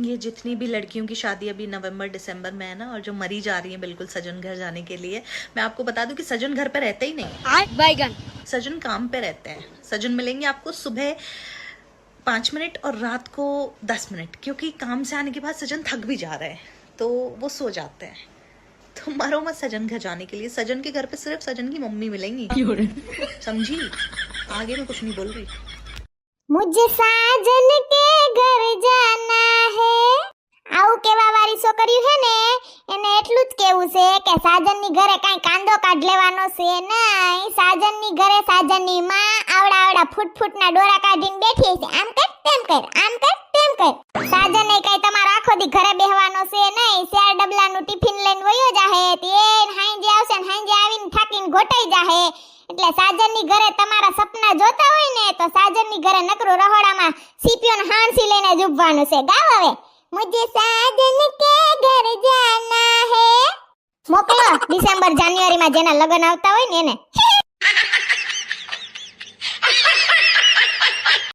ये जितनी भी लड़कियों की शादी अभी नवंबर दिसंबर में है ना, और जो मरी जा रही है बिल्कुल सजन घर जाने के लिए, मैं आपको बता दूं कि सजन घर पे रहते ही नहीं। बैगन सजन काम पे रहते हैं। सजन मिलेंगे आपको सुबह 5 मिनट और रात को 10 मिनट, क्योंकि काम से आने के बाद सजन थक भी जा रहे हैं तो वो सो जाते हैं। तो मरो मत सजन घर जाने के लिए। सजन के घर पे सिर्फ सजन की मम्मी मिलेंगी, समझी? आगे मैं कुछ नहीं बोल रही। मुझे साजन के घर जाना है। આવું કેવા વાળી છોકરીઓ છે ને એને એટલું જ કેવું છે કે સાજનની ઘરે કાંઈ કાંદો કાઢ લેવાનો છે નહીં. સાજનની ઘરે સાજનની માં આવડા આવડા ફૂટ ફૂટના ડોરા કાઢીને બેઠી છે. આમ કર તેમ કર, આમ કર તેમ કર. સાજને કઈ તમારા આખો દી ઘરે બેહવાનો છે નહીં. 4 ડબલાનું ટિફિન લઈને વયો જાહે. તે હાંજે આવશે ને હાંજે આવીને થાકીને ઘોટાઈ જાહે. એટલે સાજનની ઘરે તમારા સપના જોતા હોય ને તો સાજનની ઘરે નકરું રહોડામાં સીપીઓને હાંસી લઈને જ ઊભવાનું છે. ગાવ હવે. मुझे साजन के घर जाना है. मोकलो ડિસેમ્બર જાન્યુઆરી માં જેના લગન આવતા હોય ને એને.